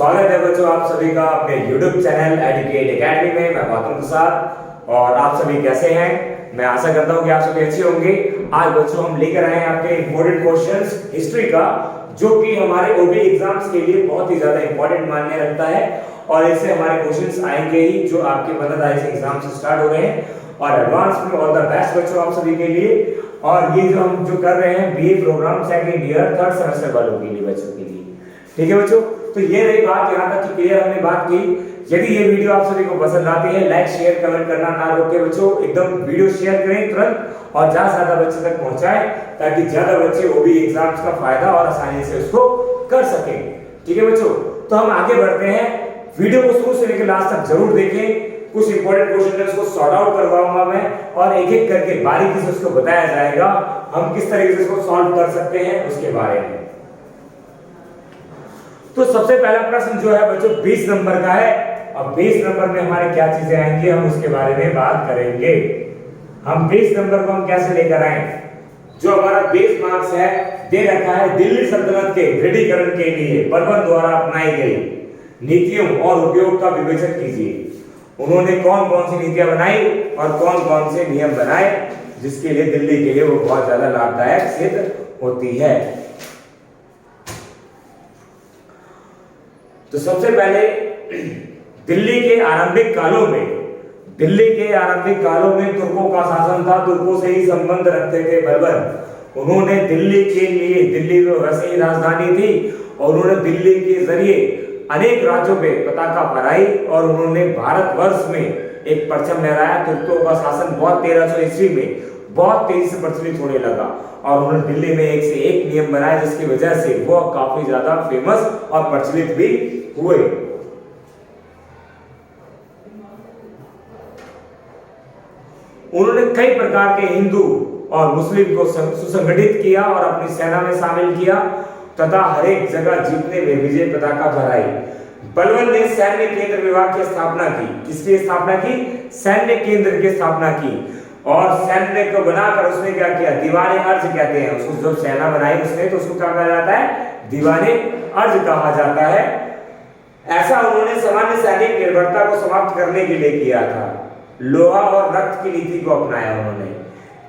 स्वागत है बच्चों आप सभी का अपने YouTube चैनल एडुकेट एकेडमी में। मैं गौतम प्रसाद और आप सभी कैसे हैं? मैं आशा करता हूं कि आप सभी अच्छे होंगे। आज बच्चों हम लेकर आए हैं आपके इंपॉर्टेंट क्वेश्चंस हिस्ट्री का, जो कि हमारे ओबी एग्जाम्स के लिए बहुत ही ज्यादा इंपॉर्टेंट मानने लगता है और इससे हमारे क्वेश्चंस आएंगे ही जो आपके 15 तारीख से एग्जाम से स्टार्ट हो रहे हैं। और एडवांस में ऑल द बेस्ट बच्चों आप सभी के लिए। और ये जो हम कर रहे हैं BA programme second year third semester वालों के लिए, बच्चों के लिए। ठीक है बच्चों, तो ये रही बात, यहाँ तक की क्लियर हमने बात की। यदि ये वीडियो आप सभी को पसंद आती है, लाइक शेयर कमेंट करना ना रोके बच्चों, एकदम वीडियो शेयर करें तुरंत और ज्यादा से ज्यादा बच्चे तक पहुंचाएं ताकि ज्यादा बच्चे ओबी एग्जाम्स का फायदा और आसानी से उसको कर सकें। ठीक है बच्चों, तो हम आगे बढ़ते हैं। वीडियो को शुरू से लेकर लास्ट तक जरूर देखें। कुछ इंपॉर्टेंट क्वेश्चन है उसको सॉर्ट आउट करवाऊंगा मैं और एक एक करके बारीकी से उसको बताया जाएगा हम किस तरीके से इसको सॉल्व कर सकते हैं उसके बारे में। तो सबसे पहला प्रश्न जो है बच्चों 20 नंबर का है और 20 नंबर में हमारे क्या चीजें आएंगी हम उसके बारे में बात करेंगे। हम 20 नंबर को हम कैसे लेकर आए, जो हमारा 20 मार्क्स है दे रखा है दिल्ली सल्तनत के दृढ़ीकरण के लिए बलबन द्वारा अपनाई गई नीतियों और उपयोग का विवेचन कीजिए। उन्होंने कौन कौन सी नीतियां बनाई और कौन कौन से नियम बनाए जिसके लिए दिल्ली के लिए वो बहुत ज्यादा लाभदायक सिद्ध होती है। तो सबसे पहले दिल्ली के आरंभिक कालों में तुर्कों का शासन था, तुर्कों से ही संबंध रखते थे बलबन। उन्होंने दिल्ली के लिए, दिल्ली तो वैसे ही राजधानी थी, और उन्होंने दिल्ली के जरिए अनेक राज्यों पे पताका फहराई और उन्होंने भारतवर्ष में एक परचम लहराया। तुर्कों का शासन बहुत 1300 ईस्वी में बहुत तेजी से प्रचलित होने लगा और उन्होंने दिल्ली में एक से एक नियम बनाए जिसकी वजह से वो काफी ज्यादा फेमस और प्रचलित भी हुए। उन्होंने कई प्रकार के हिंदू और मुस्लिम को सुसंगठित किया और अपनी सेना में शामिल किया तथा हर एक जगह जीतने में विजय पताका फहराई। बलबन ने सैन्य केंद्र विभाग की स्थापना की। किसकी स्थापना की? सैन्य केंद्र की स्थापना की। और सैन्य को बनाकर उसने क्या किया? दीवाने अर्ज कहते हैं उसको, जब सेना बनाई उसने तो उसको क्या कहा जाता है? दीवाने अर्ज कहा जाता है। ऐसा उन्होंने सामान्य सैनिक निर्भरता को समाप्त करने के लिए किया था। लोहा और रक्त की नीति को अपनाया उन्होंने।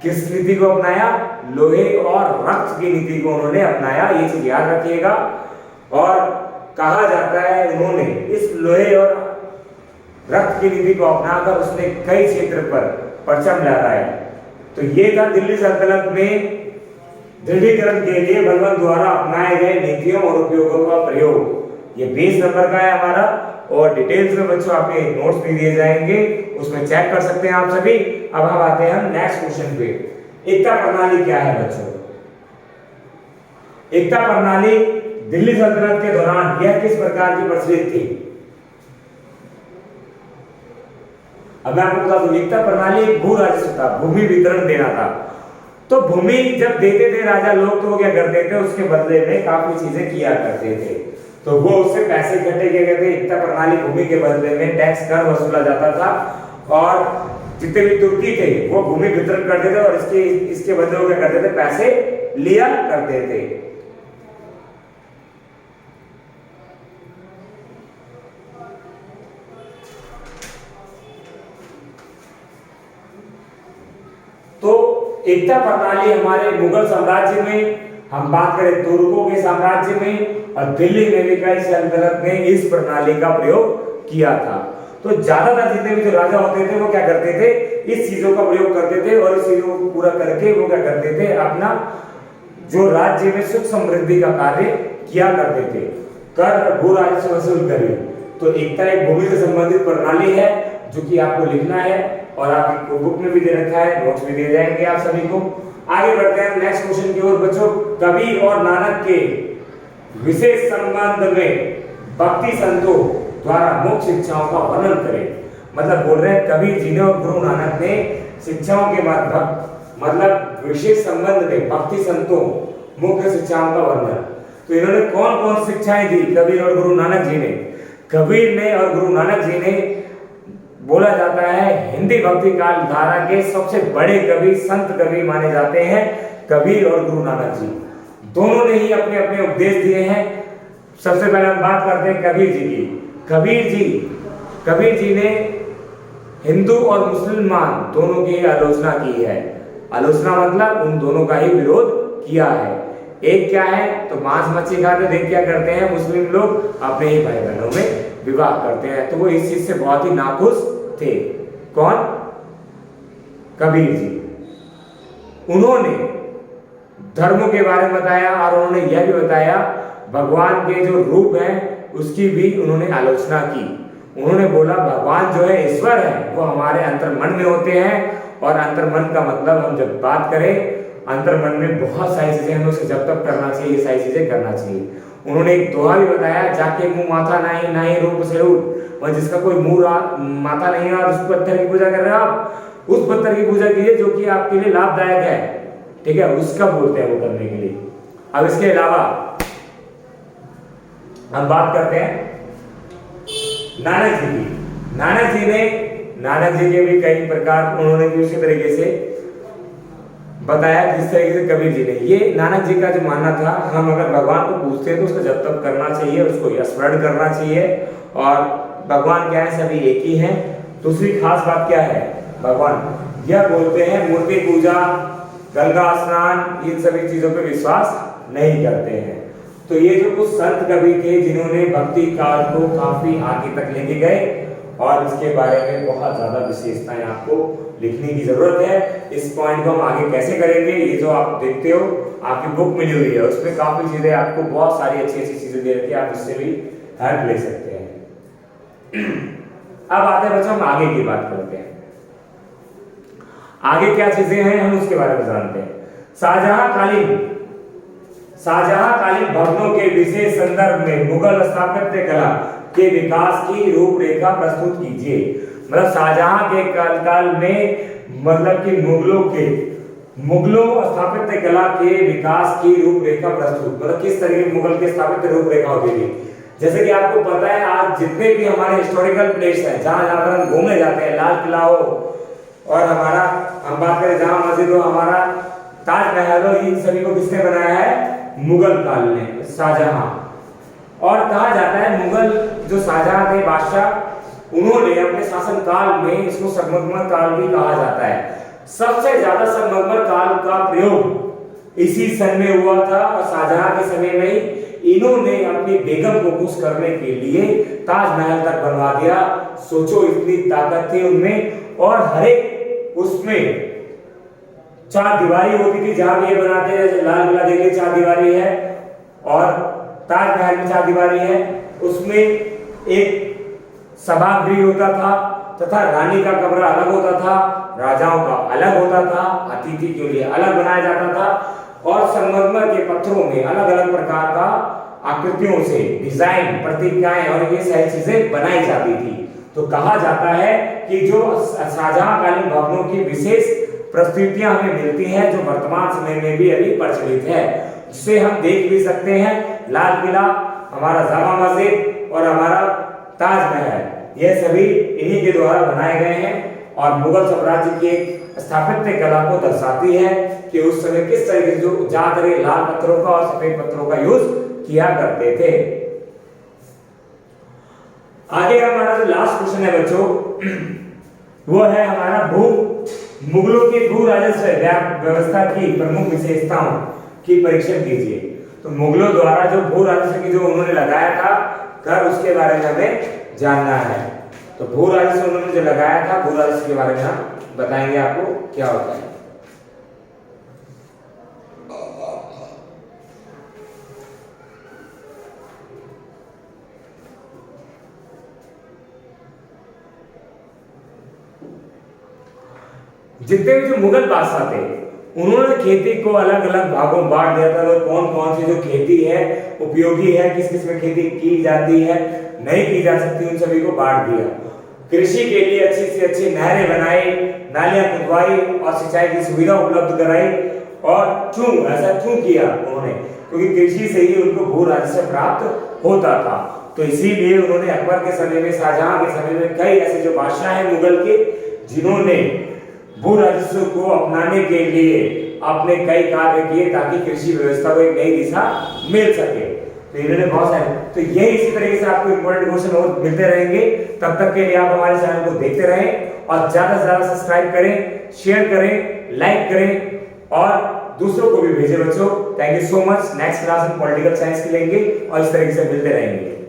किस नीति को अपनाया? लोहे और रक्त की नीति को उन्होंने अपनाया, ये चीज याद रखिएगा। और कहा जाता है उन्होंने इस लोहे और रक्त की नीति को अपनाकर उसने कई क्षेत्र पर परचम लहराया। तो ये था दिल्ली सल्तनत में दृढ़ीकरण के लिए बलबन द्वारा अपनाए गए नीतियों और उपयोगों का प्रयोग। ये 20 नंबर का है हमारा और डिटेल्स में बच्चों आपके नोट्स भी दिए जाएंगे, उसमें चेक कर सकते हैं आप सभी। अब हम आते हैं नेक्स्ट क्वेश्चन पे। एकता प्रणाली क्या है बच्चों? एकता प्रणाली दिल्ली सल्तनत के दौरान यह किस प्रकार की प्रचलित थी? अब मैं आपको बता दूं, एकता प्रणाली भू राजस्व था, भूमि वितरण देना था। तो भूमि जब देते थे राजा लोग तो वो क्या करते थे? उसके बदले में काफी चीजें किया करते थे। तो वो उससे पैसे इकट्ठे किए गए थे। एकता प्रणाली भूमि के बदले में टैक्स कर वसूला जाता था और जितने भी तुर्की थे वो भूमि वितरण करते थे और इसके बदले वो क्या करते थे? पैसे लिया करते थे। तो एकता प्रणाली हमारे मुगल साम्राज्य में, हम बात करें तुर्कों के साम्राज्य में और दिल्ली में भी कई सल्तनत ने इस प्रणाली का प्रयोग किया था। तो ज्यादातर जितने भी जो राजा होते थे वो क्या करते थे? इस चीजों का प्रयोग करते थे और इस चीजों को पूरा करके वो क्या करते थे? अपना जो राज्य में सुख समृद्धि का कार्य किया करते थे। कर भू राजस्व वसूल करें। तो एकता एक भूमि से संबंधित प्रणाली है जो कि आपको लिखना है और आपकी बुक में भी दे रखा है, नोट्स भी दिए जाएंगे आप सभी को। आगे बढ़ते हैं नेक्स्ट क्वेश्चन की ओर बच्चों। कबीर और नानक के विशेष संबंध में भक्ति संतों द्वारा मुख्य शिक्षाओं का वर्णन करें। मतलब बोल रहे हैं कबीर जी ने और गुरु नानक ने शिक्षाओं के मतलब विशेष संबंध में भक्ति संतों मुख्य शिक्षाओं का वर्णन। तो इन्होंने कौन कौन शिक्षाएं दी कबीर और गुरु नानक जी ने? कबीर ने और गुरु नानक जी ने बोला जाता है हिंदी भक्ति काल धारा के सबसे बड़े कवि, संत कवि माने जाते हैं कबीर और गुरु नानक जी। दोनों ने ही अपने अपने उपदेश दिए हैं। सबसे पहले हम बात करते हैं कबीर जी की। कबीर जी ने हिंदू और मुसलमान दोनों की आलोचना की है। आलोचना मतलब उन दोनों का ही विरोध किया है। एक क्या है, तो मांस मच्छी खाते देख क्या करते हैं मुस्लिम लोग, अपने ही भाई बहनों में विवाह करते हैं। तो वो इस चीज से बहुत ही नाखुश थे। कौन? कबीर जी। उन्होंने धर्मों के बारे में बताया और उन्होंने यह भी बताया भगवान के जो रूप हैं उसकी भी उन्होंने आलोचना की। उन्होंने बोला भगवान जो है ईश्वर है, वो हमारे अंतर्मन में होते हैं। और अंतर्मन का मतलब हम जब बात करें, अंतर्मन में बहुत सारी चीजें हमें उसे जब तक करना चाहिए, ये सारी चीजें करना चाहिए। उन्होंने एक दोहा भी बताया, जाके मुंह माथा नहीं नहीं रूप से रूप, और जिसका कोई मुंह माथा नहीं है और उस पत्थर की पूजा कर रहे हो आप, उस पत्थर की पूजा कीजिए जो कि आपके लिए लाभदायक है। ठीक है, उसका बोलते हैं वो करने के लिए। अब इसके अलावा हम बात करते हैं नानक जी की। नानक जी के भी कई प्रकार उन्होंने भी उसी तरीके से बताया जिस तरीके से कबीर जी ने। ये नानक जी का जो मानना था, हम अगर भगवान को पूछते हैं तो उसको जब तक करना चाहिए, उसको स्मरण करना चाहिए। और भगवान क्या है, सभी एक ही हैं। दूसरी खास बात क्या है, भगवान यह बोलते हैं मूर्ति पूजा, गंगा स्नान, इन सभी चीजों पर विश्वास नहीं करते हैं। तो ये जो कुछ संत कवि थे जिन्होंने भक्ति काल को काफी आगे तक लेके गए, और इसके बारे में बहुत ज्यादा विशेषताएं आपको लिखने की जरूरत है। इस पॉइंट को हम आगे कैसे करेंगे, ये जो आप देखते हो आपकी बुक मिली हुई है, उसमें काफी चीजें आपको बहुत सारी अच्छी अच्छी चीजें दे रखी है, आप इससे भी हेल्प ले सकते हैं। अब आते हैं बच्चों, हम आगे की बात करते हैं। आगे क्या चीजें हैं हम उसके बारे में जानते हैं। शाहजहां कालीन भवनों के विशेष संदर्भ में मुगल स्थापत्य कला के विकास की रूपरेखा प्रस्तुत कीजिए। मतलब शाहजहां के काल में, मतलब कि मुगलों स्थापत्य कला के विकास की रूपरेखा प्रस्तुत, मतलब किस तरह की मुगल के स्थापत्य रूपरेखा होती थी। जैसे कि आपको पता है आज जितने भी हमारे हिस्टोरिकल प्लेस हैं, जहां जहां पर हम घूमने जाते हैं, लाल किला हो और हमारा, हम बात करें जामा मस्जिद हो, हमारा ताजमहल हो, इन सभी को किसने बनाया है? मुगल काल ने, शाहजहां। और कहा जाता है मुगल जो शाहजहां थे बादशाह, उन्होंने अपने शासन काल में, इसको संगमरमर काल भी कहा जाता है, सबसे ज्यादा संगमरमर काल का प्रयोग इसी सन में हुआ था। और शाहजहां के समय में ही इन्होंने अपनी बेगम को खुश करने के लिए ताजमहल तक बनवा दिया। सोचो इतनी ताकत थी उनमें। और हर एक उसमें 4 दीवारी होती थी, जहां भी ये बनाते हैं, जैसे लाल किला देखिए 4 दीवारी है, और ताजमहल में 4 दीवारी है। उसमें एक सभागृह होता था, तथा रानी का कमरा अलग होता था, राजाओं का अलग होता था, अतिथि के लिए अलग बनाया जाता था। और संगमरमर के पत्थरों में अलग अलग प्रकार का आकृतियों से डिजाइन, प्रतीकाएं और ये सारी चीजें बनाई जाती थी। तो कहा जाता है कि जो शाहजहां कालीन भवनों की विशेष प्रस्तुतियां हमें मिलती हैं, जो वर्तमान समय में भी अभी प्रचलित है, जिसे हम देख भी सकते हैं। लाल किला, हमारा जामा मस्जिद और हमारा ताजमहल, ये सभी इन्हीं के द्वारा बनाए गए हैं। और मुगल साम्राज्य की एक स्थापत्य कला को दर्शाती है कि उस समय किस तरीके से जो ज्यादातर लाल पत्थरों का और सफेद पत्थरों का यूज किया करते थे। आगे हमारा जो लास्ट क्वेश्चन है बच्चों, वो है हमारा मुगलों की भू राजस्व व्यवस्था की प्रमुख विशेषताओं की परीक्षण कीजिए। तो मुगलों द्वारा जो भू राजस्व की जो उन्होंने लगाया था कर, उसके बारे में हमें जानना है। तो भू राजस्व उन्होंने जो लगाया था, भू राजस्व के बारे में हम बताएंगे आपको क्या होता है। जितने भी जो मुगल बादशाह थे, उन्होंने खेती को अलग अलग भागों में बांट दिया था। तो कौन कौन सी जो खेती है उपयोगी है, किस किस में खेती की जाती है, नहीं की जा सकती, उन सभी को बांट दिया। कृषि के लिए अच्छी से अच्छी नहरें बनाई, नालियां खुदवाई और सिंचाई की सुविधा उपलब्ध कराई। और ऐसा क्यों किया उन्होंने? क्योंकि कृषि से ही उनको भू राजस्व प्राप्त होता था। तो इसीलिए उन्होंने अकबर के समय में, शाहजहां के समय में कई ऐसे जो बादशाह हैं मुगल के, जिन्होंने भू राजस्व को अपनाने के लिए अपने कई कार्य किए ताकि कृषि व्यवस्था को एक नई दिशा मिल सके। तो इन्होंने बहुत सारे, तो ये इसी तरीके से आपको इंपॉर्टेंट क्वेश्चन और मिलते रहेंगे। तब तक के लिए आप हमारे चैनल को देखते रहें और ज्यादा से ज्यादा सब्सक्राइब करें, शेयर करें, लाइक करें और दूसरों को भी भेजें बच्चों। Thank you so much. Next class में पॉलिटिकल साइंस की लेंगे और इस तरीके से मिलते रहेंगे।